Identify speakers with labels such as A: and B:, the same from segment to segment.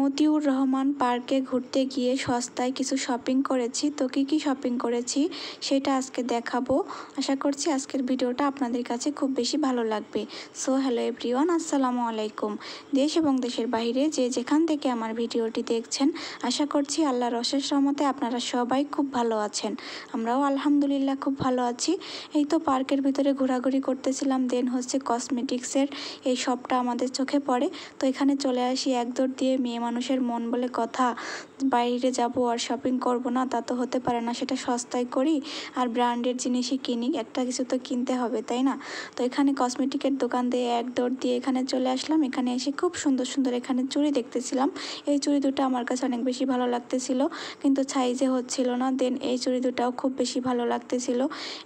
A: মতিউর রহমান পার্কে ঘুরতে গিয়ে সস্তায় কিছু শপিং করেছি। তো কি শপিং করেছি সেটা আজকে দেখাবো। আশা করছি আজকের ভিডিওটা আপনাদের কাছে খুব বেশি ভালো লাগবে। সো হ্যালো এভরিওয়ান, আসসালামু আলাইকুম। দেশ এবং দেশের বাইরে যে যেখান থেকে আমার ভিডিওটি দেখছেন, আশা করছি আল্লাহর অশেষ রহমতে আপনারা সবাই খুব ভালো আছেন। আমরাও আলহামদুলিল্লাহ খুব ভালো আছি। এই তো পার্কের ভিতরে ঘোরাঘুরি করতেছিলাম, দেন হচ্ছে কসমেটিক্সের এই শপটা আমাদের চোখে পড়ে। তো এখানে চলে আসি একদৌড় দিয়ে। মেয়ে মানুষের মন বলে কথা, বাইরে যাব আর শপিং করব না তা তো হতে পারে না। সেটা সস্তায় করি আর ব্র্যান্ডের জিনিসই কিনি, একটা কিছু তো কিনতে হবে, তাই না? তো এখানে কসমেটিকের দোকান দিয়ে একদৌড় দিয়ে এখানে চলে আসলাম। এখানে এসে খুব সুন্দর সুন্দর এখানে চুড়ি দেখতেছিলাম। এই চুড়ি দুটো আমার কাছে অনেক বেশি ভালো লাগতেছিল, কিন্তু সাইজে হচ্ছিল না। দেন এই চুড়ি দুটাও খুব বেশি ভালো লাগতেছিল।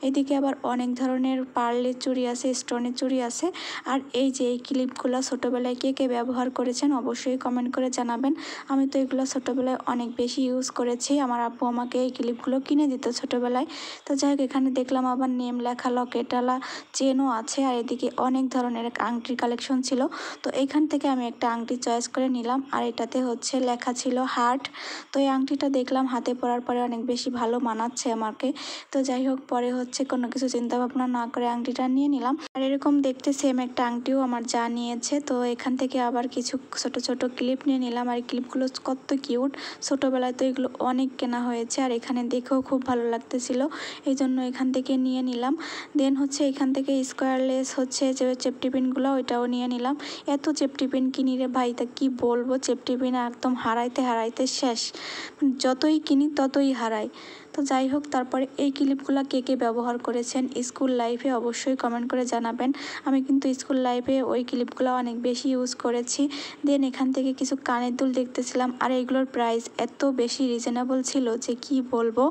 A: এদিকে আবার অনেক ধরনের পার্লের চুড়ি আছে, স্টোনের চুড়ি আছে। আর এই যে এই ক্লিপগুলো ছোটোবেলায় কে কে ব্যবহার করেছেন অবশ্যই কমেন্ট করে জানাবেন। আমি তো এগুলো ছোটোবেলায় অনেক বেশি ইউজ করেছি। আমার আব্বু আমাকে এই ক্লিপগুলো কিনে দিত ছোটোবেলায়। তো যাই হোক, এখানে দেখলাম আবার নেম লেখা লকেটওয়ালা চেনও আছে, আর এদিকে অনেক ধরনের আংটির কালেকশন ছিল। তো এইখান থেকে আমি একটা আংটি চয়েস করে নিলাম, আর এটাতে হচ্ছে লেখা ছিল হার্ট। তো এই আংটিটা দেখলাম হাতে পরার পরে অনেক বেশি ভালো মানাচ্ছে আমাকে। তো যাই হোক, পরে হচ্ছে কোনো কিছু চিন্তা ভাবনা না করে আংটিটা নিয়ে নিলাম। আর এরকম দেখতে সেম একটা আংটিও আমার যা নিয়েছে। তো এখান থেকে আবার কিছু ছোট ছোট ক্লিপ নিয়ে নিলাম। আর এই ক্লিপগুলো কত কিউট, ছোটোবেলায় তো এগুলো অনেক কেনা হয়েছে, আর এখানে দেখেও খুব ভালো লাগতেছিল, এই জন্য এখান থেকে নিয়ে নিলাম। দেন হচ্ছে এখান থেকে স্কোয়ারলেস হচ্ছে যে চেপটিপিনগুলো, ওইটাও নিয়ে নিলাম। এত চেপটিপিন কিনি রে ভাই, তা কি বলবো, চেপটিপিন একদম হারাইতে হারাইতে শেষ, যতই কিনি ততই হারাই। তো যাই হোক, তারপরে এই ক্লিপগুলো কে কে ব্যবহার করেছেন স্কুল লাইফে অবশ্যই কমেন্ট করে জানাবেন। আমি কিন্তু স্কুল লাইফে ওই ক্লিপগুলো অনেক বেশি ইউজ করেছি। দেন এখান থেকে কিছু কানের দুল দেখতেছিলাম, আর এইগুলোর প্রাইস এত বেশি রিজনেবল ছিল যে কি বলবো।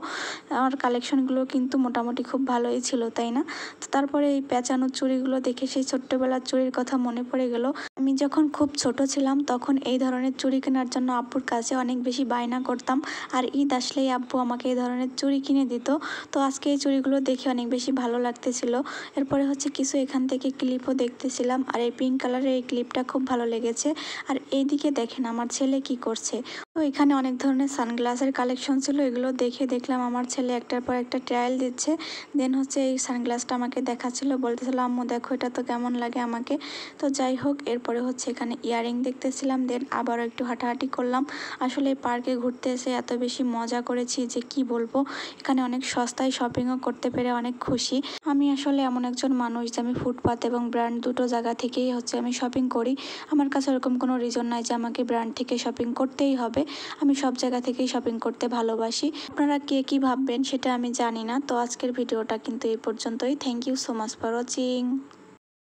A: আমার কালেকশনগুলো কিন্তু মোটামুটি খুব ভালোই ছিল, তাই না? তো তারপরে এই পেঁচানো চুড়িগুলো দেখে সেই ছোট্টবেলার চুড়ির কথা মনে পড়ে গেল। আমি যখন খুব ছোট ছিলাম তখন এই ধরনের চুড়ি কেনার জন্য আব্বুর কাছে অনেক বেশি বায়না করতাম, আর ঈদ আসলেই আব্বু আমাকে এই ধরনের চুড়ি কিনে দিত। তো আজকে এই চুড়িগুলো দেখে অনেক বেশি ভালো লাগতেছিল। এরপরে হচ্ছে কিছু এখান থেকে ক্লিপও দেখতেছিলাম, আর এই পিঙ্ক কালারের এই ক্লিপটা খুব ভালো লেগেছে। আর এইদিকে দেখেন আমার ছেলে কি করছে। তো এখানে অনেক ধরনের সানগ্লাসের কালেকশন ছিল, এগুলো দেখে দেখলাম আমার ছেলে একটার পর একটা ট্রায়াল দিচ্ছে। দেন হচ্ছে এই সানগ্লাসটা আমাকে দেখাচ্ছিল, বলতেছিল আম্মু দেখো এটা তো কেমন লাগে আমাকে। তো যাই হোক, এরপরে হচ্ছে এখানে ইয়াররিং দেখতেছিলাম। দেন আবারও একটু হাঁটাহাঁটি করলাম। আসলে এই পার্কে ঘুরতে এসে এত বেশি মজা করেছি যে কি বলবো। এখানে অনেক সস্তায় শপিংও করতে পেরে অনেক খুশি। আমি আসলে এমন একজন মানুষ যে আমি ফুটপাত এবং ব্র্যান্ড দুটো জায়গা থেকেই হচ্ছে আমি শপিং করি। আমার কাছে এরকম কোনো রিজন নাই যে আমাকে ব্র্যান্ড থেকে শপিং করতেই হবে। আমি সব জায়গা থেকেই শপিং করতে ভালোবাসি। আপনারা কে কী ভাববেন সেটা আমি জানি না। তো আজকের ভিডিওটা কিন্তু এই পর্যন্তই। Thank you so much for watching.